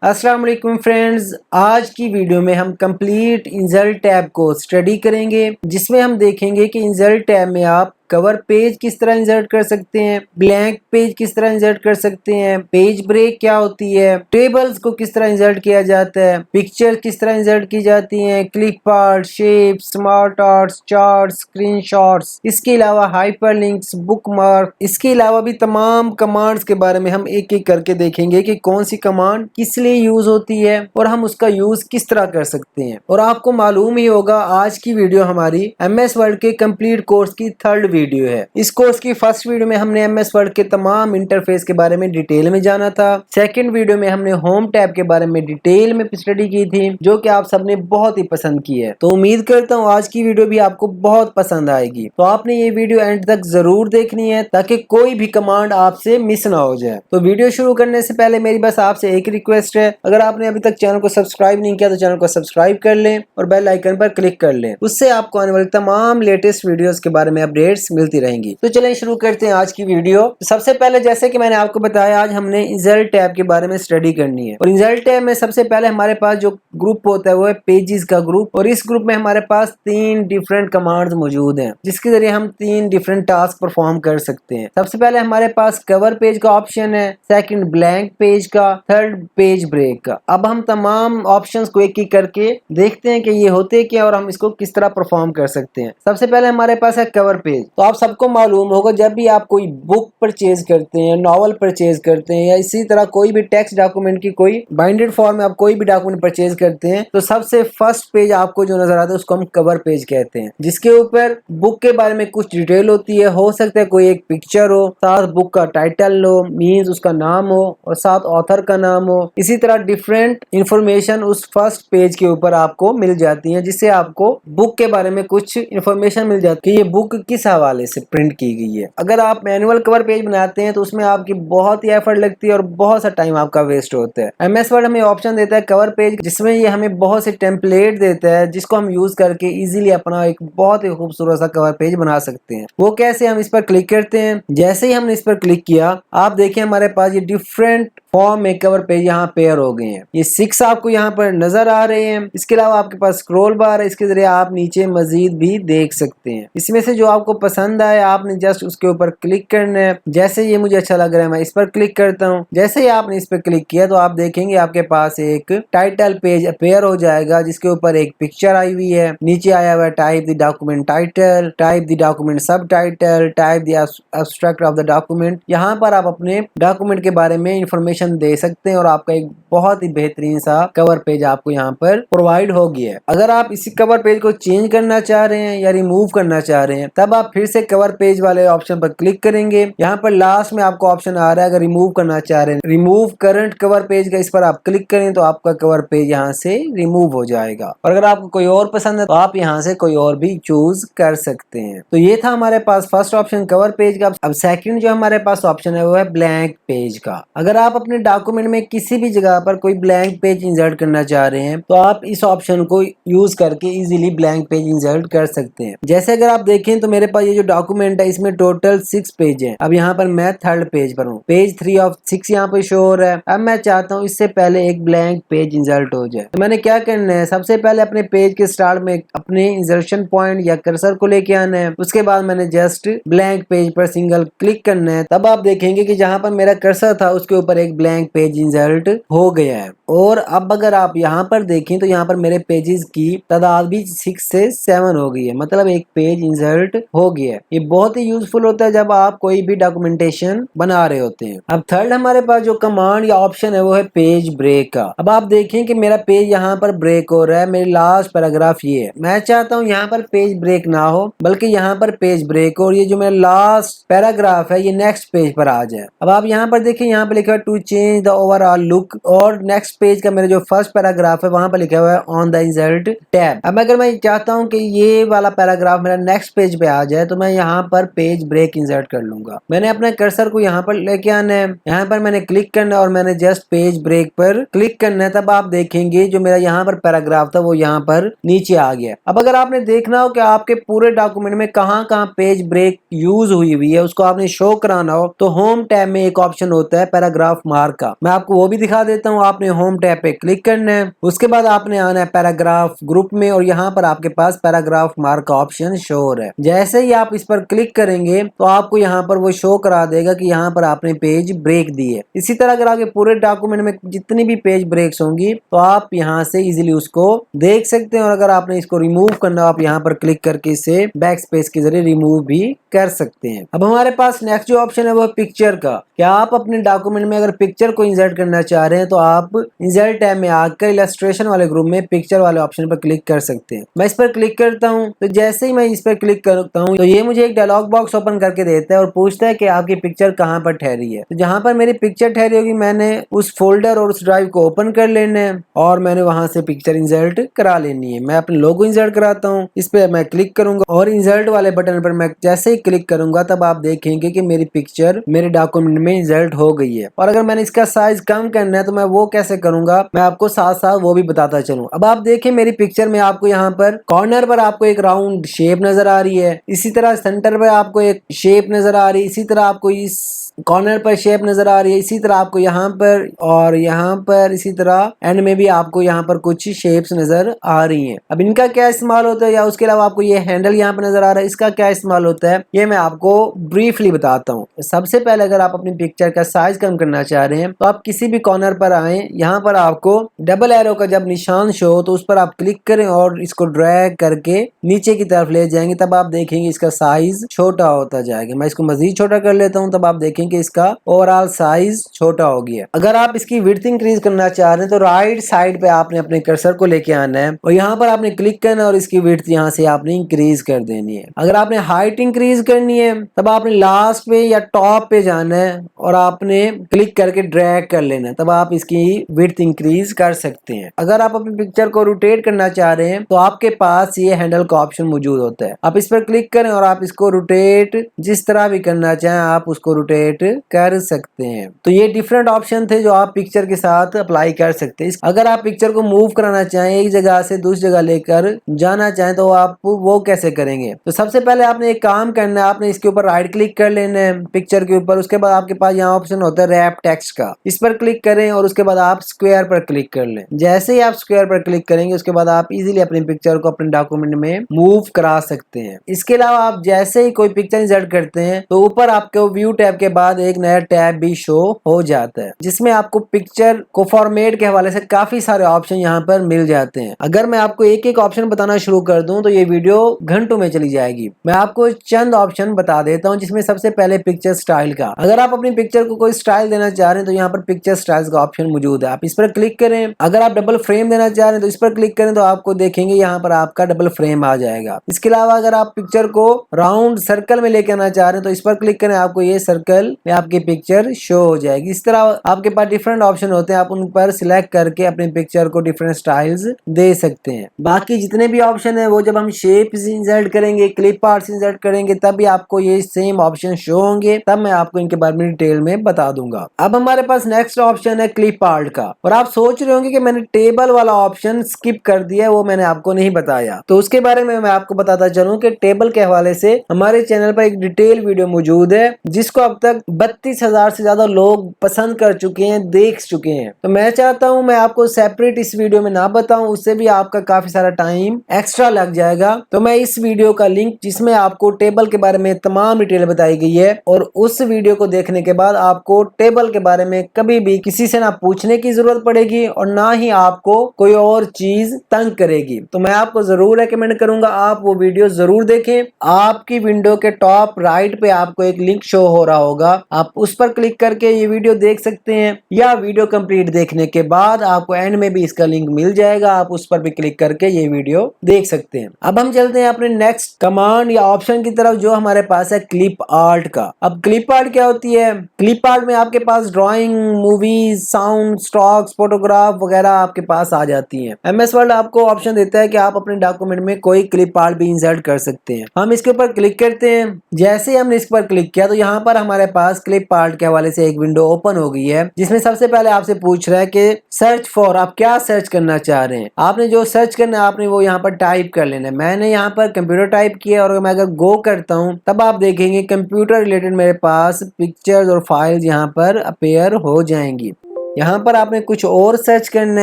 अस्सलाम वालेकुम फ्रेंड्स, आज की वीडियो में हम कंप्लीट इंसर्ट टैब को स्टडी करेंगे जिसमें हम देखेंगे कि इंसर्ट टैब में आप कवर पेज किस तरह इंसर्ट कर सकते हैं, ब्लैंक पेज किस तरह इंसर्ट कर सकते हैं, पेज ब्रेक क्या होती है, टेबल्स को किस तरह इंसर्ट किया जाता है, पिक्चर किस तरह इंसर्ट की जाती हैं, clip art, shape, smart arts, chart, screenshots, इसके अलावा हाइपरलिंक्स, बुकमार्क, इसके अलावा भी तमाम कमांड्स के बारे में हम एक एक करके देखेंगे कि कौन सी कमांड किस लिए यूज होती है और हम उसका यूज किस तरह कर सकते हैं। और आपको मालूम ही होगा आज की वीडियो हमारी MS वर्ड के कंप्लीट कोर्स की थर्ड वीडियो है। इस कोर्स की फर्स्ट वीडियो में हमने MS वर्ड के तमाम इंटरफेस के बारे में डिटेल में जाना था। सेकंड वीडियो में हमने होम टैब के बारे में डिटेल में स्टडी की थी जो कि आप सबने बहुत ही पसंद की है। तो उम्मीद करता हूँ आज की वीडियो भी आपको बहुत पसंद आएगी। तो आपने ये वीडियो एंड तक जरूर देखनी है ताकि कोई भी कमांड आपसे मिस ना हो जाए। तो वीडियो शुरू करने से पहले मेरी बस आपसे एक रिक्वेस्ट है, अगर आपने अभी तक चैनल को सब्सक्राइब नहीं किया तो चैनल को सब्सक्राइब कर लें और बेल आइकन पर क्लिक कर लें। उससे आपको आने वाली तमाम लेटेस्ट वीडियोस के बारे में अपडेट्स मिलती रहेंगी। तो चलिए शुरू करते हैं आज की वीडियो। सबसे पहले जैसे कि मैंने आपको बताया, आज हमने इंसर्ट टैब के बारे में स्टडी करनी है और इंसर्ट टैब में सबसे पहले हमारे पास जो ग्रुप होता है वो है पेजेस का ग्रुप। और इस ग्रुप में हमारे पास 3 डिफरेंट कमांड्स मौजूद हैं जिसके जरिए हम 3 डिफरेंट टास्क परफॉर्म कर सकते हैं। सबसे पहले हमारे पास कवर पेज का ऑप्शन है, सेकंड ब्लैंक पेज का, थर्ड पेज ब्रेक का। अब हम तमाम ऑप्शंस को एक एक करके देखते हैं कि ये होते क्या और हम इसको किस तरह परफॉर्म कर सकते हैं। सबसे पहले हमारे पास है कवर पेज। तो आप सबको मालूम होगा जब भी आप कोई बुक परचेज करते हैं, नॉवल परचेज करते हैं या इसी तरह कोई भी टेक्स्ट डॉक्यूमेंट की कोई बाइंडेड फॉर्म में आप कोई भी डॉक्यूमेंट परचेज करते हैं तो सबसे फर्स्ट पेज आपको जो नजर आता है उसको हम कवर पेज कहते हैं, जिसके ऊपर बुक के बारे में कुछ डिटेल होती है। हो सकता है कोई एक पिक्चर हो, साथ बुक का टाइटल हो, मीन्स उसका नाम हो और साथ ऑथर का नाम हो। इसी तरह डिफरेंट इंफॉर्मेशन उस फर्स्ट पेज के ऊपर आपको मिल जाती है जिससे आपको बुक के बारे में कुछ इंफॉर्मेशन मिल जाती है कि ये बुक किस हवाले से प्रिंट की गई है। अगर आप मैनुअल कवर पेज बनाते हैं तो उसमें आपकी बहुत ही एफर्ट लगती है और बहुत सा टाइम आपका वेस्ट होता है। MS वर्ड हमें ऑप्शन देता है कवर पेज, जिसमें ये हमें बहुत से टेम्पलेट देता है जिसको हम यूज करके इजीली अपना एक बहुत ही खूबसूरत सा कवर पेज बना सकते हैं। वो कैसे, हम इस पर क्लिक करते हैं। जैसे ही हमने इस पर क्लिक किया आप देखिए हमारे पास ये डिफरेंट फॉर्म में कवर पेज यहाँ पेयर हो गए हैं। ये 6 आपको यहाँ पर नजर आ रहे हैं। इसके अलावा आपके पास स्क्रॉल बार है, इसके जरिए आप नीचे मजीद भी देख सकते हैं। इसमें से जो आपको पसंद आए आपने जस्ट उसके ऊपर क्लिक करना है। जैसे ये मुझे अच्छा लग रहा है मैं इस पर क्लिक करता हूँ। जैसे ही आपने इस पर क्लिक किया तो आप देखेंगे आपके पास एक टाइटल पेज अपेयर हो जाएगा जिसके ऊपर एक पिक्चर आई हुई है। नीचे आया हुआ है type the document title, type the document subtitle, type the abstract of the document. यहाँ पर आप अपने डॉक्यूमेंट के बारे में इंफॉर्मेशन दे सकते हैं और आपका एक बहुत ही बेहतरीन सा कवर पेज आपको यहाँ पर प्रोवाइड हो गया है। अगर आप इसी कवर पेज को चेंज करना चाह रहे हैं या रिमूव करना चाह रहे हैं तब आप फिर से कवर पेज वाले ऑप्शन पर क्लिक करेंगे। यहाँ पर लास्ट में आपको ऑप्शन आ रहा है अगर रिमूव करना चाह रहे हैं, रिमूव करंट कवर पेज का, इस पर आप क्लिक करें तो आपका कवर पेज यहाँ से रिमूव हो जाएगा। और अगर आपको कोई और पसंद है तो आप यहाँ से कोई और भी चूज कर सकते हैं। तो ये था हमारे पास फर्स्ट ऑप्शन कवर पेज का। अब सेकंड जो हमारे पास ऑप्शन है वो है ब्लैंक पेज का। अगर आप अपने डॉक्यूमेंट में किसी भी जगह पर कोई ब्लैंक पेज इंसर्ट करना चाह रहे हैं तो आप इस ऑप्शन को यूज करके इजीली ब्लैंक पेज इंसर्ट कर सकते हैं। जैसे अगर आप देखें तो मेरे पास ये जो डॉक्यूमेंट है इसमें टोटल 6 पेज है। अब यहाँ पर मैं थर्ड पेज पर हूँ, पेज 3 ऑफ 6 यहाँ पर शो हो रहा है। अब मैं चाहता हूँ इससे पहले एक ब्लैंक पेज इंसर्ट हो जाए तो मैंने क्या करना है, सबसे पहले अपने पेज के स्टार्ट में अपने इंसर्शन पॉइंट या कर्सर को लेके आना है। उसके बाद मैंने जस्ट ब्लैंक पेज पर सिंगल क्लिक करना है। तब आप देखेंगे कि जहाँ पर मेरा कर्सर था उसके ऊपर एक ब्लैंक पेज इंसर्ट हो गया है। और अब अगर आप यहाँ पर देखें तो यहाँ पर मेरे पेजेस की तादाद भी 6 से 7 हो गई है, मतलब एक पेज इंसर्ट हो गया है। ये बहुत ही यूजफुल होता है जब आप कोई भी डॉक्यूमेंटेशन बना रहे होते हैं। अब थर्ड हमारे पास जो कमांड या ऑप्शन है वो है पेज ब्रेक का। अब आप देखें कि मेरा पेज यहाँ पर ब्रेक हो रहा है, मेरी लास्ट पैराग्राफ ये है। मैं चाहता हूँ यहाँ पर पेज ब्रेक ना हो बल्कि यहाँ पर पेज ब्रेक हो और ये जो मेरा लास्ट पैराग्राफ है ये नेक्स्ट पेज पर आ जाए। अब आप यहाँ पर देखिए यहाँ पर लिखा है to change the overall look, और नेक्स्ट पेज का मेरा जो फर्स्ट पैराग्राफ है वहां पर लिखा हुआ है ऑन द इंसर्ट टैब। अब अगर मैं चाहता हूं कि ये वाला पैराग्राफ मेरा नेक्स्ट पेज पे आ जाए तो मैं यहाँ पर पेज ब्रेक इंसर्ट कर लूंगा। मैंने अपने कर्सर को यहाँ पर लेके आना है, यहाँ पर मैंने क्लिक करना है और मैंने जस्ट पेज ब्रेक पर क्लिक करना है। तब आप देखेंगे जो मेरा यहाँ पर पैराग्राफ था वो यहाँ पर नीचे आ गया। अब अगर आपने देखना हो कि आपके पूरे डॉक्यूमेंट में कहाँ कहाँ पेज ब्रेक यूज हुई है उसको आपने शो कराना हो तो होम टैब में एक ऑप्शन होता है पैराग्राफ मार्क का, मैं आपको वो भी दिखा देता हूँ। आपने होम होम टैब पे क्लिक करना है। उसके बाद आपने आना है पैराग्राफ ग्रुप में और यहाँ पर आपके पास पैराग्राफ मार्क का ऑप्शन शो हो रहा है। जैसे ही आप इस पर क्लिक करेंगे तो आपको यहाँ पर वो शो करा देगा कि यहाँ पर आपने पेज ब्रेक दी है। इसी तरह अगर आपके पूरे डॉक्यूमेंट में जितनी भी पेज ब्रेक्स होंगी तो आप यहाँ से इजीली उसको देख सकते हैं, और अगर आपने इसको रिमूव करना आप यहाँ पर क्लिक करके इसे बैक स्पेस के जरिए रिमूव भी कर सकते हैं। अब हमारे पास नेक्स्ट जो ऑप्शन है वो पिक्चर का। क्या आप अपने डॉक्यूमेंट में अगर पिक्चर को इंसर्ट करना चाह रहे हैं तो आप इंसर्ट टैब में आकर इलस्ट्रेशन वाले ग्रुप में पिक्चर वाले ऑप्शन पर क्लिक कर सकते हैं। मैं इस पर क्लिक करता हूँ तो जैसे ही मैं इस पर क्लिक करता हूँ तो ये मुझे एक डायलॉग बॉक्स ओपन करके देता है और पूछता है कि आपकी पिक्चर कहाँ पर ठहरी है। तो जहाँ पर मेरी पिक्चर ठहरी होगी मैंने उस फोल्डर और उस ड्राइव को ओपन कर लेना है और मैंने वहां से पिक्चर इंसर्ट करा लेनी है। मैं अपने लोगो इंसर्ट कराता हूँ, इस पे मैं क्लिक करूंगा और इंसर्ट वाले बटन पर मैं जैसे ही क्लिक करूंगा तब आप देखेंगे कि मेरी पिक्चर मेरे डॉक्यूमेंट में इंसर्ट हो गई है। और अगर मैंने इसका साइज कम करना है तो मैं वो कैसे करूंगा मैं आपको साथ साथ वो भी बताता चलूं। अब आप देखें मेरी पिक्चर में आपको यहाँ पर कॉर्नर पर आपको एक राउंड शेप नजर आ रही है, इसी तरह सेंटर पर आपको एक शेप नजर आ रही है, इसी तरह आपको इस कॉर्नर पर शेप नजर आ रही है, इसी तरह आपको यहाँ पर और यहाँ पर, इसी तरह एंड में भी आपको यहाँ पर कुछ शेप्स नजर आ रही हैं। अब इनका क्या इस्तेमाल होता है या उसके अलावा आपको ये हैंडल यहाँ पर नजर आ रहा है, इसका क्या इस्तेमाल होता है ये मैं आपको ब्रीफली बताता हूँ। सबसे पहले अगर आप अपनी पिक्चर का साइज कम करना चाह रहे हैं तो आप किसी भी कॉर्नर पर आए, यहाँ पर आपको डबल एरो का जब निशान शो हो तो उस पर आप क्लिक करें और इसको ड्रैग करके नीचे की तरफ ले जाएंगे, तब आप देखेंगे इसका साइज छोटा होता जाएगा। मैं इसको मजीद छोटा कर लेता हूँ, तब आप देखेंगे कि इसका ओवरऑल साइज छोटा हो गया। अगर आप इसकी विड्थ इंक्रीज करना चाह रहे हैं तो राइट साइड पे आपने अपने कर्सर को लेके आना है और यहाँ पर आपने क्लिक करना है और इसकी विड्थ यहाँ से आपने इंक्रीज कर देनी है। अगर आपने हाइट इंक्रीज करनी है तब आपने लास्ट पे या टॉप पे जाना है और आपने क्लिक करके ड्रैग कर लेना है, तब आप इसकी विड्थ इंक्रीज कर सकते हैं। अगर आप अपनी पिक्चर को रोटेट करना चाह रहे हैं तो आपके पास ये हैंडल का ऑप्शन मौजूद होता है। आप इस पर क्लिक करें और आप इसको रोटेट जिस तरह भी करना चाहें आप उसको रोटेट कर सकते हैं। तो ये डिफरेंट ऑप्शन थे जो आप पिक्चर के साथ अप्लाई कर सकते हैं। अगर आप पिक्चर को मूव कराना चाहें एक जगह से दूसरी जगह लेकर जाना चाहें तो आप वो कैसे करेंगे। तो सबसे पहले आपने एक काम करना है, आपने इसके ऊपर राइट क्लिक कर लेना है पिक्चर के ऊपर। उसके बाद आपके पास यहाँ ऑप्शन होता है रैप टेक्स्ट का, इस पर क्लिक करें और उसके बाद आप स्क्वायर पर क्लिक कर लें। जैसे ही आप स्क्वायर पर क्लिक करेंगे उसके बाद आप इजीली अपनी पिक्चर को अपने डॉक्यूमेंट में मूव करा सकते हैं। इसके अलावा आप जैसे ही कोई पिक्चर इंसर्ट करते हैं तो ऊपर आपको व्यू टैब के बाद एक नया टैब भी शो हो जाता है जिसमें आपको पिक्चर को फॉर्मेट के हवाले से काफी सारे ऑप्शन यहाँ पर मिल जाते हैं। अगर मैं आपको एक एक ऑप्शन बताना शुरू कर दूं तो ये वीडियो घंटों में चली जाएगी। मैं आपको चंद ऑप्शन बता देता हूँ, जिसमें सबसे पहले पिक्चर स्टाइल का। अगर आप अपनी पिक्चर को कोई स्टाइल देना चाह रहे हैं तो यहाँ पर पिक्चर स्टाइल्स का ऑप्शन मौजूद है, आप इस पर क्लिक करें। अगर आप डबल फ्रेम देना चाह रहे हैं तो इस पर क्लिक करें तो आपको देखेंगे यहाँ पर आपका डबल फ्रेम आ जाएगा। इसके अलावा अगर आप पिक्चर को राउंड सर्कल में लेके आना चाह रहे हैं तो इस पर क्लिक करें, आपको ये सर्कल में आपकी पिक्चर शो हो जाएगी। इस तरह आपके पास डिफरेंट ऑप्शन होते हैं, आप उन पर सिलेक्ट करके अपने पिक्चर को डिफरेंट स्टाइल्स दे सकते हैं। बाकी जितने भी ऑप्शन है वो जब हम शेप इंसर्ट करेंगे, क्लिप आर्ट्स इंसर्ट करेंगे तब भी आपको ये सेम ऑप्शन शो होंगे, तब मैं आपको इनके बारे में डिटेल में बता दूंगा। अब हमारे पास नेक्स्ट ऑप्शन है क्लिप आर्ट का, और आप सोच रहे होंगे कि मैंने टेबल वाला ऑप्शन स्किप कर दिया, वो मैंने आपको नहीं बताया। तो उसके बारे में मैं आपको बताता चलूं कि टेबल के हवाले से हमारे चैनल पर एक डिटेल वीडियो मौजूद है जिसको अब तक 32,000 से ज्यादा लोग पसंद कर चुके हैं, देख चुके हैं। तो मैं चाहता हूं मैं आपको सेपरेट इस वीडियो में ना बताऊं, उससे भी आपका काफी सारा टाइम एक्स्ट्रा लग जाएगा। तो मैं इस वीडियो का लिंक जिसमें आपको टेबल के बारे में तमाम डिटेल बताई गई है, और उस वीडियो को देखने के बाद आपको टेबल के बारे में कभी भी किसी से ना पूछने की जरूरत पड़ेगी और ना ही आपको कोई और चीज तंग करेगी। तो मैं आपको जरूर रेकमेंड करूंगा आप वो वीडियो जरूर देखें। आपकी विंडो के टॉप राइट पे आपको एक लिंक शो हो रहा होगा, आप उस पर क्लिक करके ये वीडियो देख सकते हैं, या वीडियो कंप्लीट देखने के बाद आपको एंड में भी इसका लिंक मिल जाएगा, आप उस पर भी क्लिक करके ये वीडियो देख सकते हैं। अब हम चलते हैं अपने नेक्स्ट कमांड या ऑप्शन की तरफ जो हमारे पास है क्लिप आर्ट का। अब क्लिप आर्ट क्या होती है? क्लिप आर्ट में आपके पास drawing, movies, sound, stocks, photograph वगैरह आपके पास आ जाती हैं। MS वर्ड आपको ऑप्शन देता है कि आप अपने डॉक्यूमेंट में कोई क्लिप आर्ट भी इंसर्ट कर सकते हैं। हम इसके ऊपर क्लिक करते हैं। जैसे हमने इस पर क्लिक किया तो यहाँ पर हमारे पास क्लिप आर्ट के हवाले से एक विंडो ओपन हो गई है, जिसमें सबसे पहले आपसे पूछ रहा है कि सर्च फॉर, आप क्या सर्च करना चाह रहे हैं। आपने जो सर्च करना है आपने वो यहाँ पर टाइप कर लेना है। मैंने यहाँ पर कंप्यूटर टाइप किया, और मैं अगर गो करता हूँ तब आप देखेंगे कंप्यूटर रिलेटेड मेरे पास पिक्चर्स और फाइल्स यहाँ पर अपेयर हो जाएंगी। यहाँ पर आपने कुछ और सर्च करना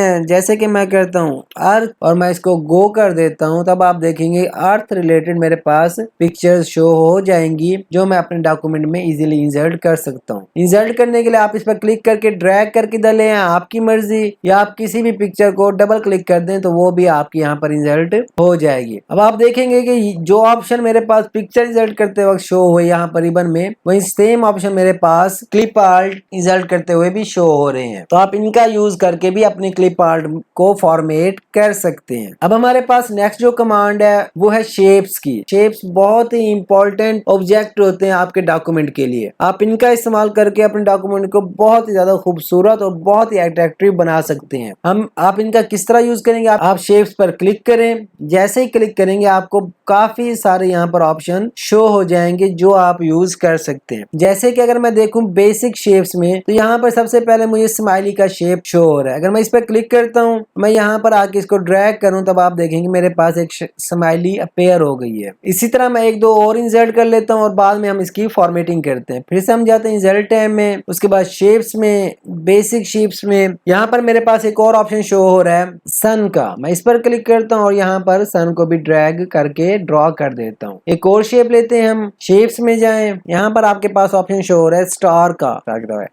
है, जैसे कि मैं करता हूँ अर्थ और मैं इसको गो कर देता हूँ, तब आप देखेंगे अर्थ रिलेटेड मेरे पास पिक्चर्स शो हो जाएंगी जो मैं अपने डॉक्यूमेंट में इजीली इंसर्ट कर सकता हूँ। इंसर्ट करने के लिए आप इस पर क्लिक करके ड्रैग करके डालें, आपकी मर्जी, या आप किसी भी पिक्चर को डबल क्लिक कर दें तो वो भी आपकी यहाँ पर इंसर्ट हो जाएगी। अब आप देखेंगे कि जो ऑप्शन मेरे पास पिक्चर इंसर्ट करते वक्त शो हुए यहाँ पर रिबन में, वही सेम ऑप्शन मेरे पास क्लिप आर्ट इंसर्ट करते हुए भी शो हो रहे हैं। तो आप इनका यूज करके भी अपनी क्लिप आर्ट को फॉर्मेट कर सकते हैं। अब हमारे पास नेक्स्ट जो कमांड है वो है शेप्स की। शेप्स बहुत ही इंपॉर्टेंट ऑब्जेक्ट होते हैं आपके डॉक्यूमेंट के लिए। आप इनका इस्तेमाल करके अपने डॉक्यूमेंट को बहुत ही ज्यादा खूबसूरत और बहुत ही अट्रैक्टिव बना सकते हैं। आप इनका किस तरह यूज करेंगे, आप शेप्स पर क्लिक करें, जैसे ही क्लिक करेंगे आपको काफी सारे यहाँ पर ऑप्शन शो हो जाएंगे जो आप यूज कर सकते हैं। जैसे कि अगर मैं देखूं बेसिक शेप्स में, तो यहाँ पर सबसे पहले मुझे स्माइली का शेप शो हो रहा है। अगर मैं इस पर क्लिक करता हूँ, मैं यहाँ पर आके इसको ड्रैग करूँ, तब आप देखेंगे मेरे पास एक स्माइली अपेयर हो गई है। इसी तरह मैं एक दो और इंसर्ट कर लेता हूँ और बाद में हम इसकी फॉर्मेटिंग करते हैं। फिर से हम जाते हैं इंसर्ट टैब में, उसके बाद शेप्स में, बेसिक शेप्स में, यहाँ पर मेरे पास एक और ऑप्शन शो हो रहा है सन का। मैं इस पर क्लिक करता हूँ और यहाँ पर सन को भी ड्रैग करके ड्रॉ कर देता हूँ। एक और शेप लेते हैं, हम शेप्स में जाएं, यहाँ पर आपके पास ऑप्शन शो हो रहा है स्टार का।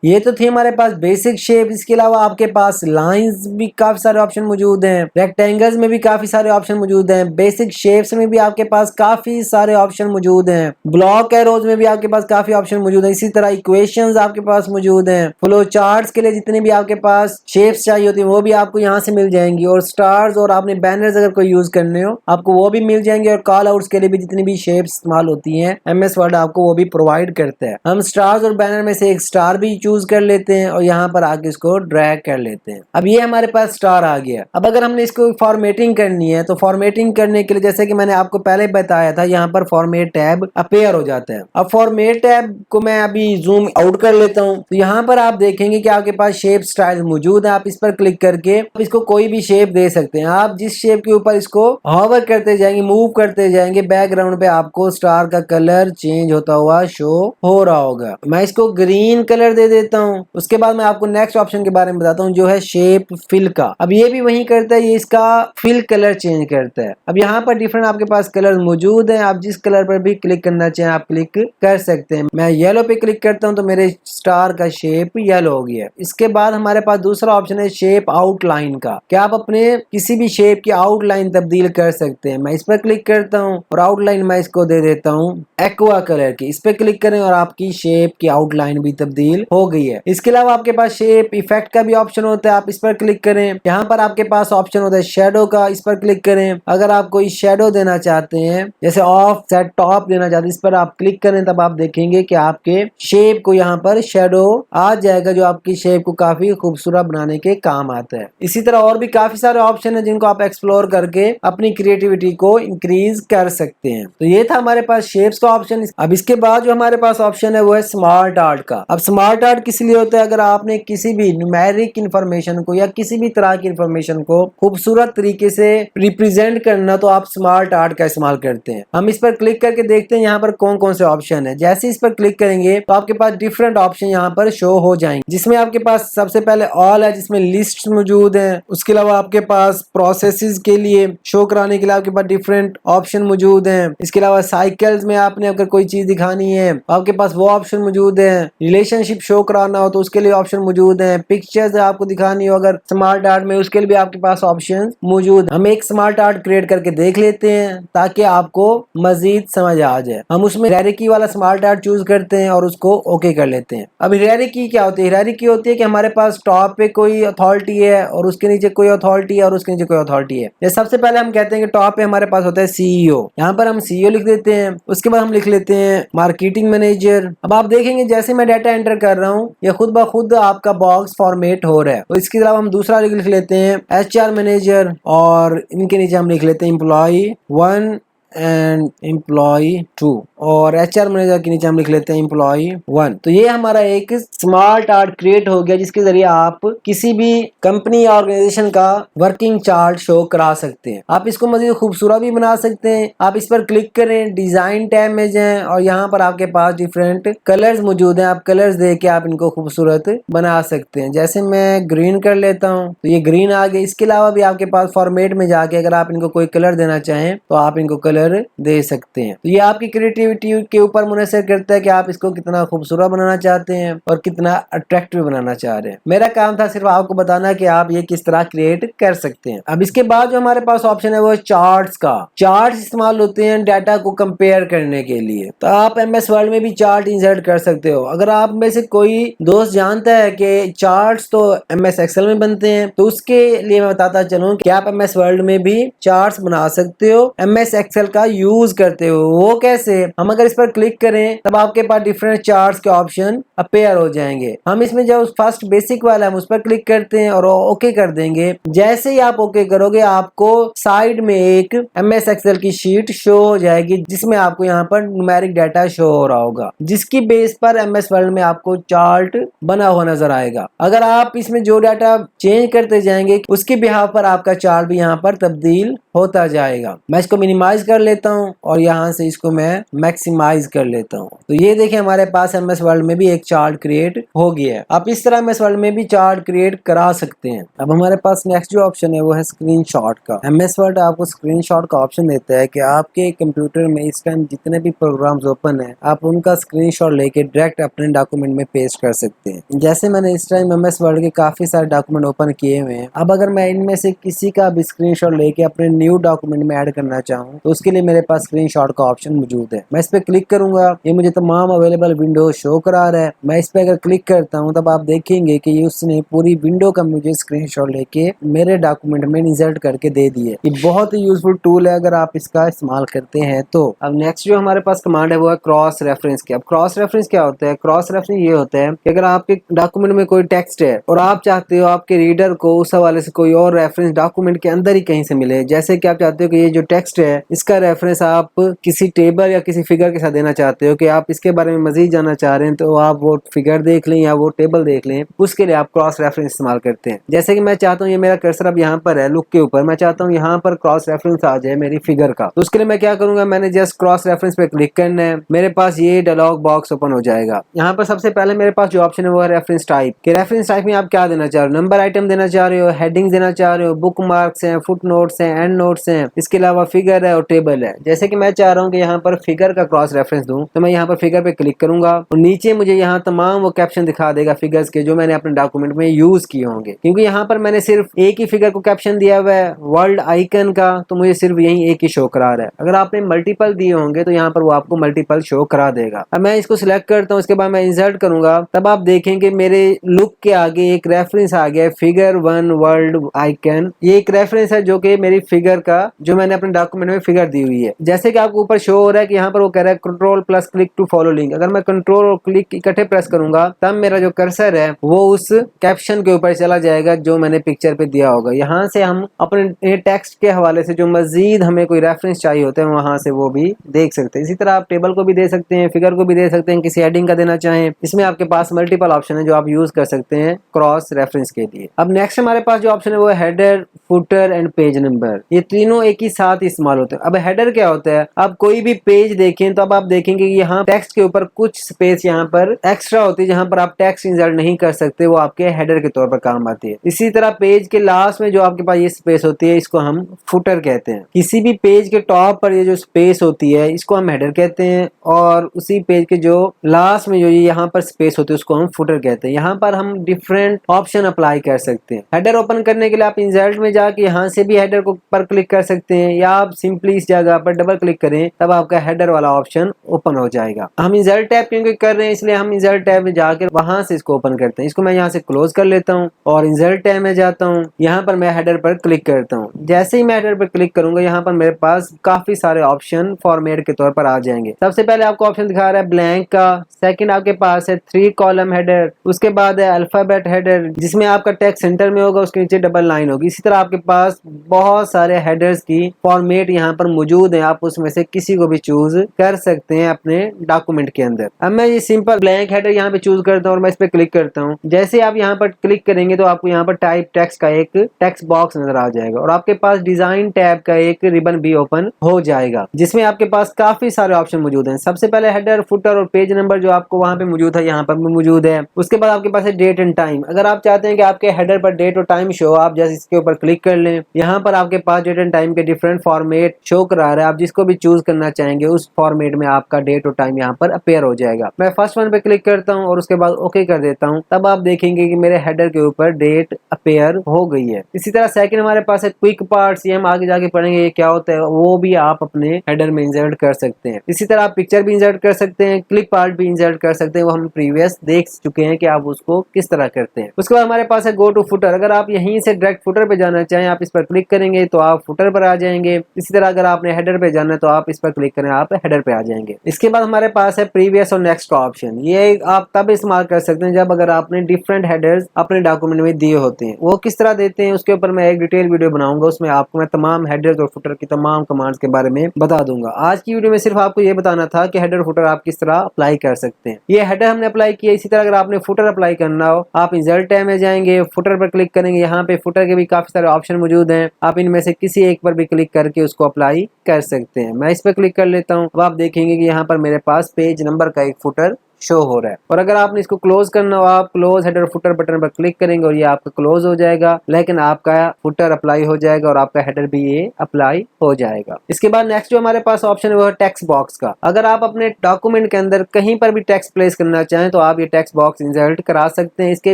ये तो थी हमारे पास बेसिक शेप। इसके अलावा आपके पास लाइंस भी काफी सारे ऑप्शन मौजूद हैं, रेक्टेंगल्स में भी काफी सारे ऑप्शन मौजूद हैं, बेसिक शेप्स में भी आपके पास काफी सारे ऑप्शन मौजूद हैं, ब्लॉक एरोज में भी आपके पास काफी ऑप्शन मौजूद है। इसी तरह इक्वेशंस आपके पास मौजूद हैं। फ्लो चार्ट्स के लिए जितने भी आपके पास शेप्स चाहिए होती है वो भी आपको यहाँ से मिल जाएंगी, और स्टार्स और आपने बैनर्स अगर कोई यूज करने हो आपको वो भी मिल जाएंगे, और कॉल आउट्स के लिए भी जितनी भी शेप्स इस्तेमाल होती हैं MS वर्ड आपको वो भी प्रोवाइड करता है। हम स्टार्स और बैनर में से एक स्टार भी चूज कर लेते हैं और यहाँ पर आके इसको ड्रैग कर लेते हैं। अब ये हमारे पास स्टार आ गया। अब अगर हमने इसको फॉर्मेटिंग करनी है तो फॉर्मेटिंग करने के लिए जैसे कि मैंने आपको पहले बताया था, यहाँ पर फॉर्मेट टैब अपेयर हो जाता है। अब फॉर्मेट टैब को मैं अभी जूम आउट कर लेता हूँ, तो यहाँ पर आप देखेंगे कि आपके पास शेप स्टाइल मौजूद है। आप इस पर क्लिक करके आप इसको कोई भी शेप दे सकते हैं। आप जिस शेप के ऊपर इसको हॉवर करते जाएंगे, मूव करते जाएंगे, बैकग्राउंड पे आपको स्टार का कलर चेंज होता हुआ शो हो रहा होगा। मैं इसको ग्रीन कलर दे देता हूँ। उसके बाद मैं आपको नेक्स्ट ऑप्शन के बारे में बताता हूँ जो है शेप फिल का। अब ये भी वही करता है, ये इसका फिल कलर चेंज करता है। अब यहाँ पर डिफरेंट आपके पास कलर मौजूद है, आप जिस कलर पर भी क्लिक करना चाहें आप क्लिक कर सकते हैं। मैं येलो पे क्लिक करता हूँ तो मेरे स्टार का शेप येलो हो गया। इसके बाद हमारे पास दूसरा ऑप्शन है शेप आउटलाइन का, क्या आप अपने किसी भी शेप की आउटलाइन तब्दील कर सकते हैं। मैं इस पर क्लिक करता हूँ और आउटलाइन मैं इसको दे देता हूँ एक्वा कलर की। इस पे क्लिक करें और आपकी शेप की आउटलाइन भी तब्दील हो गई है। इसके अलावा आपके पास शेप इफेक्ट का भी ऑप्शन होता है, आप इस पर क्लिक करें। यहाँ पर आपके पास ऑप्शन होता है शेडो का, इस पर क्लिक करें। अगर आप कोई शेडो देना चाहते हैं, जैसे ऑफ सेट टॉप देना चाहते हैं, इस पर आप क्लिक करें, तब आप देखेंगे कि आपके शेप को यहाँ पर शेडो आ जाएगा जो आपकी शेप को काफी खूबसूरत बनाने के काम आता है। इसी तरह और भी काफी सारे ऑप्शन है जिनको आप एक्सप्लोर करके अपनी क्रिएटिविटी को इंक्रीज कर सकते हैं। तो ये था हमारे पास शेप्स का ऑप्शन। अब इसके बाद जो हमारे पास ऑप्शन है वो है स्मार्ट आर्ट का। अब स्मार्ट आर्ट किस लिए होता है, अगर आपने किसी भी न्यूमेरिक इंफॉर्मेशन को या किसी भी तरह की इंफॉर्मेशन को खूबसूरत तरीके से रिप्रेजेंट करना तो आप स्मार्ट आर्ट का इस्तेमाल करते हैं। हम इस पर क्लिक करके देखते हैं यहाँ पर कौन कौन से ऑप्शन है। जैसे इस पर क्लिक करेंगे तो आपके पास डिफरेंट ऑप्शन यहाँ पर शो हो जाएंगे, जिसमें आपके पास सबसे पहले ऑल है जिसमें लिस्ट मौजूद है। उसके अलावा आपके पास प्रोसेसेस के लिए शो कराने के लिए आपके पास डिफरेंट ऑप्शन मौजूद हैं। इसके अलावा साइकिल्स में आपने अगर कोई चीज दिखानी है आपके पास वो ऑप्शन मौजूद है। रिलेशनशिप शो कराना हो तो उसके लिए ऑप्शन मौजूद है। पिक्चर्स आपको दिखानी हो अगर स्मार्ट आर्ट में, उसके लिए भी आपके पास ऑप्शन मौजूद। हम एक स्मार्ट आर्ट क्रिएट करके देख लेते हैं ताकि आपको मजीद समझ आ जाए। हम उसमें हिरारिकी वाला स्मार्ट आर्ट चूज करते हैं और उसको ओके कर लेते हैं। अब हिरारिकी क्या होती है? हिरारिकी होती है कि हमारे पास टॉप पे कोई अथॉरिटी है और उसके नीचे कोई अथॉरिटी है और उसके नीचे कोई अथॉरिटी है। जैसे सबसे पहले हम कहते हैं कि टॉप पे हमारे पास होता है CEO। यहाँ पर हम CEO लिख देते हैं। उसके बाद हम लिख लेते हैं मार्केटिंग मैनेजर। अब आप देखेंगे जैसे मैं डाटा एंटर कर रहा हूँ ये खुद ब खुद आपका बॉक्स फॉर्मेट हो रहा है। तो इसके अलावा हम दूसरा लिख लेते हैं HR मैनेजर और इनके नीचे हम लिख लेते हैं एम्प्लॉय 1 एंड एम्प्लॉय 2 और HR मैनेजर के नीचे हम लिख लेते हैं एम्प्लॉय 1। तो ये हमारा एक स्मार्ट आर्ट क्रिएट हो गया जिसके जरिए आप किसी भी कंपनी या ऑर्गेनाइजेशन का वर्किंग चार्ट शो करा सकते हैं। आप इसको मजीद खूबसूरत भी बना सकते हैं। आप इस पर क्लिक करें, डिजाइन टैब में जाएं और यहाँ पर आपके पास डिफरेंट कलर्स मौजूद हैं। आप कलर्स दे के आप इनको खूबसूरत बना सकते हैं। जैसे मैं ग्रीन कर लेता हूँ तो ये ग्रीन आ गया। इसके अलावा भी आपके पास फॉर्मेट में जाके अगर आप इनको कोई कलर देना चाहें तो आप इनको कलर दे सकते हैं। तो ये आपकी क्रिएटिविटी के ऊपर मुनहसर करता है कि आप इसको कितना खूबसूरत बनाना चाहते हैं और कितना अट्रैक्टिव बनाना चाह रहे हैं। मेरा काम था सिर्फ आपको बताना कि आप ये किस तरह क्रिएट कर सकते हैं। अब इसके बाद जो हमारे पास ऑप्शन है वो चार्ट्स का। चार्ट्स इस्तेमाल होते हैं डाटा को कंपेयर करने के लिए। तो आप MS वर्ड में भी चार्ट इंसर्ट कर सकते हो। अगर आप में से कोई दोस्त जानता है कि चार्ट्स तो MS एक्सेल में बनते हैं तो उसके लिए मैं बताता चलूं कि आप MS वर्ड में भी चार्ट्स बना सकते हो MS एक्सेल का यूज करते हो। वो कैसे? हम अगर इस पर क्लिक करें तब आपके पास डिफरेंट चार्ट्स के ऑप्शन अपेयर हो जाएंगे। हम इसमें जो फर्स्ट बेसिक वाला है उस पर क्लिक करते हैं और ओके कर देंगे। जैसे ही आप ओके करोगे आपको साइड में एक MS एक्सेल की शीट शो हो जाएगी जिसमें आपको यहाँ पर न्यूमेरिक डाटा शो हो रहा होगा, जिसकी बेस पर MS वर्ड में आपको चार्ट बना हुआ नजर आएगा। अगर आप इसमें जो डाटा चेंज करते जाएंगे उसके बिहाफ पर आपका चार्ट भी यहाँ पर तब्दील होता जाएगा। मैं इसको मिनिमाइज कर लेता हूँ और यहाँ से इसको मैं मैक्सिमाइज कर लेता हूँ। तो ये देखिए हमारे पास MS वर्ड में भी एक चार्ट क्रिएट हो गया है। आप इस तरह MS वर्ड में भी चार्ट क्रिएट करा सकते हैं। अब हमारे पास नेक्स्ट जो ऑप्शन है वो है स्क्रीनशॉट का। MS वर्ड आपको स्क्रीनशॉट का ऑप्शन देता है कि आपके कंप्यूटर में इस टाइम जितने भी प्रोग्राम्स ओपन है आप उनका स्क्रीनशॉट लेके डायरेक्ट अपने डॉक्यूमेंट में पेस्ट कर सकते हैं। जैसे मैंने इस टाइम MS वर्ड के काफी सारे डॉक्यूमेंट ओपन किए हुए हैं। अब अगर मैं इनमें से किसी का भी स्क्रीनशॉट लेके अपने न्यू डॉक्यूमेंट में ऐड करना चाहूँ तो उसके लिए मेरे पास स्क्रीनशॉट का ऑप्शन मौजूद है। मैं इस पर क्लिक करूंगा, ये मुझे तमाम अवेलेबल विंडो शो करा रहा है। मैं इस पर अगर क्लिक करता हूँ तब आप देखेंगे कि ये उसने पूरी विंडो का मुझे स्क्रीनशॉट लेके मेरे डॉक्यूमेंट में इंसर्ट करके दे दिए। ये बहुत ही यूजफुल टूल है अगर आप इसका इस्तेमाल करते हैं तो। अब नेक्स्ट जो हमारे पास कमांड है वो है क्रॉस रेफरेंस की। अब क्रॉस रेफरेंस क्या होता है? क्रॉस रेफरेंस ये होता है कि अगर आपके डॉक्यूमेंट में कोई टेक्स्ट है और आप चाहते हो आपके रीडर को उस हवाले से कोई और रेफरेंस डॉक्यूमेंट के अंदर ही कहीं से मिले, जैसे कि आप चाहते हो कि ये जो टेक्स्ट है इसका रेफरेंस आप किसी टेबल या किसी फिगर के साथ देना चाहते हो कि आप इसके बारे में मजीद जानना चाह रहे हैं तो आप वो फिगर देख लें या वो टेबल देख लें, उसके लिए आप क्रॉस रेफरेंस इस्तेमाल करते हैं। जैसे कि मैं चाहता हूँ ये मेरा कर्सर अब यहाँ पर है लुक के ऊपर, मैं चाहता हूँ यहाँ पर क्रॉस रेफरेंस आ जाए मेरी फिगर का। तो उसके लिए मैं क्या करूंगा, मैंने जस्ट क्रॉस रेफरेंस पे क्लिक करना है, मेरे पास ये डायलॉग बॉक्स ओपन हो जाएगा। यहाँ पर सबसे पहले मेरे पास जो ऑप्शन है वो है रेफरेंस टाइप के। रेफरेंस टाइप में आप क्या देना चाह रहे हो? नंबर आइटम देना चाह रहे हो, हेडिंग देना चाह रहे हो, बुक मार्क्स हैं, फुट नोट्स हैं, एंड नोट्स हैं, इसके अलावा फिगर है और टेबल है। जैसे कि मैं चाह रहा हूँ कि यहाँ पर फिगर का क्रॉस रेफरेंस दूं तो मैं यहाँ पर फिगर पे क्लिक करूंगा और नीचे मुझे यहाँ तमाम वो कैप्शन दिखा देगा फिगर्स के जो मैंने अपने डॉक्यूमेंट में यूज किए होंगे। क्योंकि यहाँ पर मैंने सिर्फ एक ही फिगर को कैप्शन दिया हुआ है वर्ल्ड आइकन का, तो मुझे सिर्फ यही एक ही शो करा रहा है। अगर आपने मल्टीपल दिए होंगे तो यहाँ पर वो आपको मल्टीपल शो करा देगा। अब मैं इसको सिलेक्ट करता हूँ, इसके बाद मैं इंसर्ट करूंगा, तब आप देखेंगे मेरे लुक के आगे एक रेफरेंस आ गया फिगर 1 वर्ल्ड आइकन। ये एक रेफरेंस है जो कि मेरी फिगर का जो मैंने अपने डॉक्यूमेंट में फिगर दी हुई है। जैसे कि आपको ऊपर शो हो रहा है कि यहाँ पर वो कह रहा है control plus click to follow link. अगर मैं कंट्रोल और क्लिक इकट्ठे प्रेस करूंगा तब मेरा जो कर्सर है वो उस कैप्शन के ऊपर चला जाएगा जो मैंने पिक्चर पे दिया होगा। यहाँ से हम अपने टेक्स्ट के हवाले से जो मजीद हमें कोई रेफरेंस चाहिए होते हैं वहां से वो भी देख सकते हैं। इसी तरह आप टेबल को भी दे सकते हैं, फिगर को भी दे सकते हैं, किसी हेडिंग का देना चाहें। इसमें आपके पास मल्टीपल ऑप्शन है जो आप यूज कर सकते हैं क्रॉस रेफरेंस के लिए। अब नेक्स्ट हमारे पास जो ऑप्शन है वो header, footer and page number. ये तीनों एक ही साथ इस्तेमाल होते हैं। अब हेडर क्या होता है? आप कोई भी पेज देखें तो अब आप देखेंगे कि यहाँ टेक्स्ट के ऊपर कुछ स्पेस यहाँ पर एक्स्ट्रा होती है जहाँ पर आप टेक्स्ट इंसर्ट नहीं कर सकते, वो आपके हेडर के तौर पर काम आती है। इसी तरह पेज के लास्ट में जो आपके पास ये स्पेस होती है इसको हम फुटर कहते हैं। किसी भी पेज के टॉप पर ये जो स्पेस होती है इसको हम हेडर कहते हैं और उसी पेज के जो लास्ट में जो यहाँ पर स्पेस होती है उसको हम फुटर कहते हैं। यहाँ पर हम डिफरेंट ऑप्शन अप्लाई कर सकते हैं। हेडर ओपन करने के लिए आप इंसर्ट में जाके यहाँ से भी हेडर को पर क्लिक कर सकते हैं या आप सिंपली इस जगह पर डबल क्लिक करें तब आपका हेडर वाला ऑप्शन ओपन हो जाएगा। हम इंसर्ट टैब क्योंकि कर रहे हैं इसलिए हम इंसर्ट टैब में जाकर वहां से इसको ओपन करते हैं। इसको मैं यहाँ से क्लोज कर लेता हूँ और इंसर्ट टैब में जाता हूँ, यहाँ पर मैं हेडर पर क्लिक करता हूँ। जैसे ही मैं हेडर पर क्लिक करूंगा यहाँ पर मेरे पास काफी सारे ऑप्शन फॉर्मेट के तौर पर आ जाएंगे। सबसे पहले आपको ऑप्शन दिखा रहा है ब्लैंक का, सेकंड आपके पास है 3 कॉलम हेडर, उसके बाद है अल्फाबेट हेडर जिसमें आपका टेक्स्ट सेंटर में होगा, उसके नीचे डबल लाइन होगी। इसी तरह आपके पास बहुत सारे हेडर्स की फॉर्मेट यहाँ पर मौजूद है आप उसमें से किसी को भी चूज कर सकते हैं अपने डॉक्यूमेंट के अंदर। अब मैं ये सिंपल ब्लैंक हेडर यहाँ पे चूज करता हूँ और मैं इस पे क्लिक करता हूँ। जैसे आप यहाँ पर क्लिक करेंगे तो आपको यहाँ पर टाइप टेक्स्ट का एक टेक्स्ट बॉक्स नजर आ जाएगा और आपके पास डिजाइन टैब का एक रिबन भी ओपन हो जाएगा जिसमें आपके पास काफी सारे ऑप्शन मौजूद हैं। सबसे पहले हेडर, फुटर और पेज नंबर जो आपको वहां पे मौजूद है यहाँ पर भी मौजूद है। उसके बाद आपके पास है डेट एंड टाइम। अगर आप चाहते हैं कि आपके हेडर पर डेट और टाइम शो, आप जैसे इसके ऊपर क्लिक कर लें, यहाँ पर आपके पास डेट एंड टाइम के डिफरेंट फॉर्मेट शो करा रहा है। आप जिसको भी चूज करना चाहेंगे उस फॉर्मेट में आपका डेट और टाइम यहाँ पर अपेयर हो जाएगा। मैं फर्स्ट वन पे क्लिक करता हूँ और उसके बाद ओके कर देता हूँ। तब आप देखेंगे कि मेरे हेडर के ऊपर डेट अपेयर हो गई है। इसी तरह सेकंड हमारे पास है क्विक पार्ट्स। ये हम आगे जाके पढ़ेंगे ये क्या होता है, वो भी आप अपने हेडर में इंसर्ट कर सकते हैं। इसी तरह आप पिक्चर भी इंसर्ट कर सकते हैं, क्लिप पार्ट भी इंसर्ट कर सकते हैं। वो हम प्रीवियस देख चुके हैं कि आप उसको किस तरह करते हैं। उसके बाद हमारे पास है गो टू फुटर। अगर आप यहीं से डायरेक्ट फुटर पे जाना चाहें, आप इस पर क्लिक करेंगे तो आप फुटर पर आ जाएंगे। इसी तरह अगर आपने हेडर पे जाना है तो आप इस पर क्लिक करें, आप हेडर पे आ जाएंगे। इसके बाद हमारे पास है प्रीवियस और नेक्स्ट का ऑप्शन। ये आप तब इस्तेमाल कर सकते हैं जब अगर आपने डिफरेंट हेडर्स अपने डॉक्यूमेंट में दिए होते हैं। वो किस तरह देते हैं उसके ऊपर मैं एक डिटेल वीडियो बनाऊंगा, उसमें आपको मैं तमाम हेडर्स और फुटर की तमाम कमांड्स के बारे में बता दूंगा। आज की वीडियो में सिर्फ आपको ये बताना था कि हेडर फुटर आप किस तरह अप्लाई कर सकते हैं। ये हेडर हमने अप्लाई किया। इसी तरह अगर आपने फुटर अप्लाई करना हो, आप इंसर्ट टैब में जाएंगे, फुटर पर क्लिक करेंगे। यहाँ पे फुटर के भी काफी सारे ऑप्शन मौजूद हैं। आप इनमें से किसी एक पर भी क्लिक करके उसको अप्लाई कर सकते हैं। मैं इस पर क्लिक कर लेता हूँ। अब आप देखेंगे कि यहाँ पर मेरे पास पेज नंबर का एक फुटर शो हो रहा है। और अगर आपने इसको क्लोज करना हो, आप क्लोज हेडर फुटर बटन पर क्लिक करेंगे और ये आपका क्लोज हो जाएगा, लेकिन आपका फुटर अप्लाई हो जाएगा और आपका हेडर भी ये अप्लाई हो जाएगा। इसके बाद नेक्स्ट जो हमारे पास ऑप्शन है वो है टेक्स्ट बॉक्स का। अगर आप अपने डॉक्यूमेंट के अंदर कहीं पर भी टेक्स्ट प्लेस करना चाहें तो आप ये टेक्स्ट बॉक्स इंसर्ट करा सकते हैं। इसके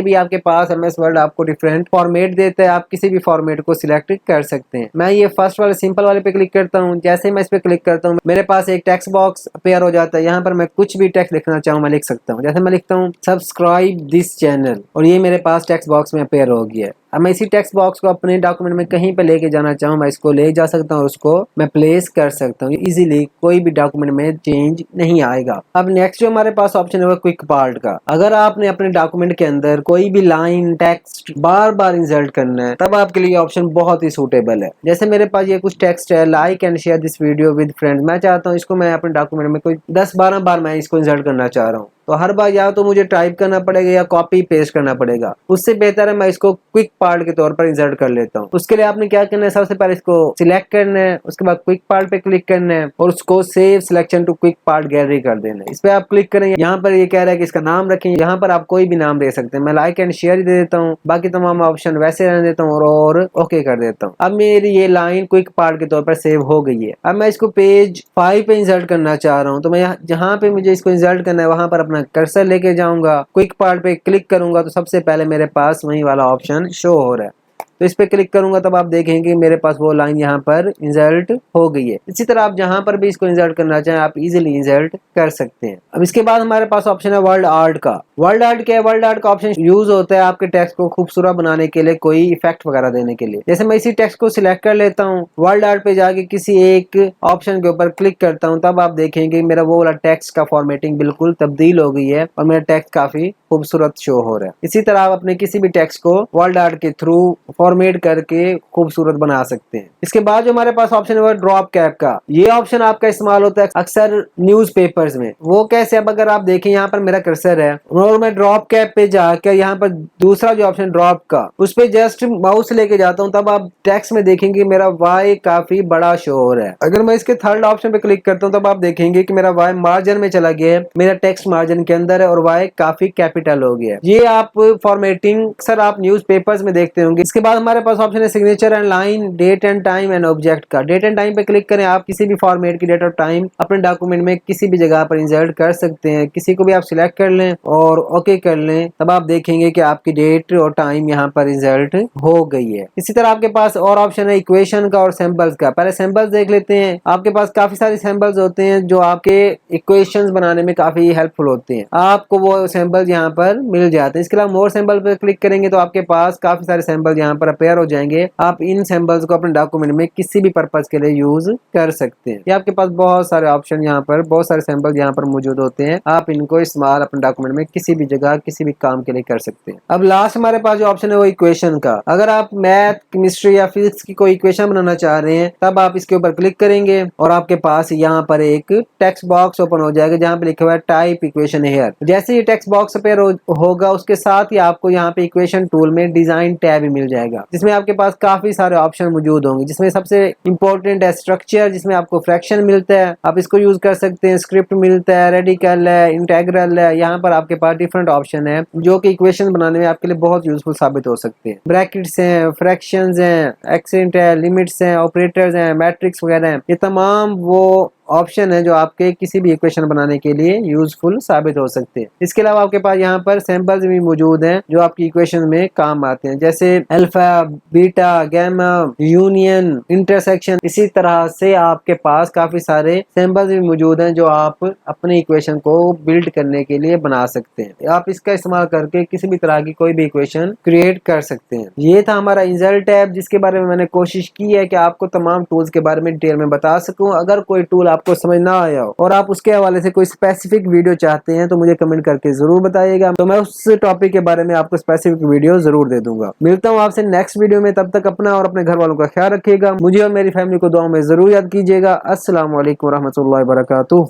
भी आपके पास MS वर्ड आपको डिफरेंट फॉर्मेट देता है, आप किसी भी फॉर्मेट को सिलेक्ट कर सकते हैं। मैं ये फर्स्ट वाले सिंपल वाले पे क्लिक करता हूँ। जैसे मैं इस पे क्लिक करता हूँ मेरे पास एक टेक्स्ट बॉक्स अपेयर हो जाता है। यहाँ पर मैं कुछ भी टेक्स्ट लिखना चाहूँ मैं लिख सकता हूँ। जैसे मैं लिखता हूँ सब्सक्राइब दिस चैनल और ये मेरे पास टेक्स्ट बॉक्स में अपेयर हो गया है। अब मैं इसी टेक्स्ट बॉक्स को अपने डॉक्यूमेंट में कहीं पे लेके जाना चाहूँ, मैं इसको ले जा सकता हूँ और उसको मैं प्लेस कर सकता हूँ इजीली, कोई भी डॉक्यूमेंट में चेंज नहीं आएगा। अब नेक्स्ट जो हमारे पास ऑप्शन है वो क्विक पार्ट का। अगर आपने अपने डॉक्यूमेंट के अंदर कोई भी लाइन टेक्स्ट बार बार इंसर्ट करना है तब आपके लिए ऑप्शन बहुत ही सूटेबल है। जैसे मेरे पास ये कुछ टेक्स्ट है, like and share this video with friends. मैं चाहता हूँ इसको मैं अपने डॉक्यूमेंट में कोई 10-12 बार मैं इसको इंसर्ट करना चाह रहा हूँ, तो हर बार या तो मुझे टाइप करना पड़ेगा या कॉपी पेस्ट करना पड़ेगा। उससे बेहतर है मैं इसको क्विक पार्ट के तौर पर इंसर्ट कर लेता हूँ। उसके लिए आपने क्या करना है, सबसे पहले इसको सिलेक्ट करना है, उसके बाद क्विक पार्ट पे क्लिक करना है और उसको save selection to quick part gallery कर देना है। इस पे आप क्लिक करेंगे, यहाँ पर ये कह रहा है कि इसका नाम रखें। यहाँ पर आप कोई भी नाम दे सकते हैं। मैं लाइक एंड शेयर दे देता हूँ, बाकी तमाम ऑप्शन वैसे रहने देता हूँ और ओके कर देता हूँ। अब मेरी ये लाइन क्विक पार्ट के तौर पर सेव हो गई है। अब मैं इसको पेज 5 पे इंसर्ट करना चाह रहा हूँ, तो मैं जहाँ पे मुझे इसको इंसर्ट करना है वहां पर अपना कर्सर लेके जाऊंगा, क्विक पार्ट पे क्लिक करूंगा तो सबसे पहले मेरे पास वही वाला ऑप्शन शो हो रहा है। तो इस पे क्लिक करूंगा तब आप देखेंगे मेरे पास वो लाइन यहाँ पर इंसर्ट हो गई है। इसी तरह आप जहां पर भी इसको इंसर्ट करना चाहें आप इजीली इंसर्ट कर सकते हैं। अब इसके बाद हमारे पास ऑप्शन है वर्ल्ड आर्ट का। वर्ल्ड आर्ट क्या है? वर्ल्ड आर्ट का ऑप्शन यूज होता है आपके टेक्स्ट को खूबसूरत बनाने के लिए, कोई इफेक्ट वगैरह देने के लिए। जैसे मैं इसी टेक्स्ट को सिलेक्ट कर लेता हूँ, वर्ल्ड आर्ट पे जाके किसी एक ऑप्शन के ऊपर क्लिक करता हूँ, तब आप देखेंगे मेरा वो वाला टेक्स्ट का फॉर्मेटिंग बिल्कुल तब्दील हो गई है और मेरा टेक्स्ट काफी खूबसूरत शो हो रहा है। इसी तरह आप अपने किसी भी टेक्स्ट को वर्ल्ड आर्ट के थ्रू फॉर्मेट करके खूबसूरत बना सकते हैं। इसके बाद जो हमारे पास ऑप्शन है वो ड्रॉप कैप का। ये ऑप्शन आपका इस्तेमाल होता है अक्सर न्यूज़पेपर्स में। वो कैसे? अब अगर आप देखें यहाँ पर मेरा कर्सर है और मैं ड्रॉप कैप पे जाकर यहाँ पर दूसरा जो ऑप्शन ड्रॉप का, उस पे जस्ट माउस लेके जाता हूँ, तब आप टेक्स्ट में देखेंगे मेरा वाई काफी बड़ा शो हो रहा है। अगर मैं इसके थर्ड ऑप्शन पे क्लिक करता हूँ तब आप देखेंगे कि मेरा वाई मार्जिन में चला गया है, मेरा टेक्स्ट मार्जिन के अंदर है और वाई काफी कैपिटल हो गया है। ये आप फॉर्मेटिंग अक्सर आप न्यूज़पेपर्स में देखते होंगे। इसके बाद हमारे पास ऑप्शन है signature and line, date and time and object का। डेट एंड टाइम पे क्लिक करें, आप किसी भी फॉर्मेट की डेट और टाइम अपने डॉक्यूमेंट में किसी भी जगह पर इंसर्ट कर सकते हैं। किसी को भी आप सिलेक्ट कर लें और ओके कर लें, तब आप देखेंगे कि आपकी डेट और टाइम यहाँ पर इंसर्ट हो गई है। इसी तरह आपके पास और ऑप्शन है इक्वेशन का और सैंपल्स का। पहले सैंपल्स देख लेते हैं। आपके पास काफी सारे सैंपल्स होते हैं जो आपके इक्वेशंस बनाने में काफी हेल्पफुल होते हैं। आपको वो सैंपल्स यहाँ पर मिल जाते हैं। इसके अलावा मोर सैंपल पर क्लिक करेंगे तो आपके पास काफी सारे सैंपल यहाँ पर अपेयर हो जाएंगे, आप इन सिंबल्स को अपने डॉक्यूमेंट में किसी भी पर्पज के लिए यूज कर सकते हैं। ये आपके पास बहुत सारे ऑप्शन यहाँ पर, बहुत सारे सिंबल यहाँ पर मौजूद होते हैं, आप इनको इस्तेमाल अपने डॉक्यूमेंट में किसी भी जगह किसी भी काम के लिए कर सकते हैं। अब लास्ट हमारे पास जो ऑप्शन है वो इक्वेशन का। अगर आप मैथ, केमिस्ट्री या फिजिक्स की कोई इक्वेशन बनाना चाह रहे हैं तब आप इसके ऊपर क्लिक करेंगे और आपके पास यहाँ पर एक टेक्स्ट बॉक्स ओपन हो जाएगा जहाँ पे लिखा हुआ है टाइप इक्वेशन हियर। जैसे ये टेक्स्ट बॉक्स अपेयर होगा उसके साथ ही आपको यहाँ पे इक्वेशन टूल में डिजाइन टैब मिल जाएगा, जिसमें आपके पास काफी सारे ऑप्शन मौजूद होंगे, जिसमें सबसे इंपॉर्टेंट है स्ट्रक्चर, जिसमें आपको फ्रैक्शन मिलता है, आप इसको यूज कर सकते हैं, स्क्रिप्ट मिलता है, रेडिकल है, इंटेग्रल है। यहाँ पर आपके पास डिफरेंट ऑप्शन है जो कि इक्वेशन बनाने में आपके लिए बहुत यूजफुल साबित हो सकते हैं। ब्रैकेट्स हैं, फ्रैक्शंस हैं, एक्सेंट है, लिमिट्स हैं, ऑपरेटर्स हैं, मैट्रिक्स वगैरह हैं। ये तमाम वो ऑप्शन है जो आपके किसी भी इक्वेशन बनाने के लिए यूजफुल साबित हो सकते हैं। इसके अलावा आपके पास यहाँ पर सैंपल्स भी मौजूद हैं जो आपकी इक्वेशन में काम आते हैं, जैसे alpha, beta, gamma, union, intersection. इसी तरह से आपके पास काफी सारे सैंपल्स भी मौजूद हैं जो आप अपने इक्वेशन को बिल्ड करने के लिए बना सकते हैं। आप इसका इस्तेमाल करके किसी भी तरह की कोई भी इक्वेशन क्रिएट कर सकते हैं। ये था हमारा इंसर्ट टैब, जिसके बारे में मैंने कोशिश की है कि आपको तमाम टूल्स के बारे में डिटेल में बता सकूं। अगर कोई टूल आपको समझ ना आया हो और आप उसके हवाले से कोई स्पेसिफिक वीडियो चाहते हैं तो मुझे कमेंट करके जरूर बताइएगा, तो मैं उस टॉपिक के बारे में आपको स्पेसिफिक वीडियो जरूर दे दूंगा। मिलता हूँ आपसे नेक्स्ट वीडियो में, तब तक अपना और अपने घर वालों का ख्याल रखिएगा। मुझे और मेरी फैमिली को दुआओं में जरूर याद कीजिएगा। अस्सलाम वालेकुम रहमतुल्लाहि व बरकातुहू।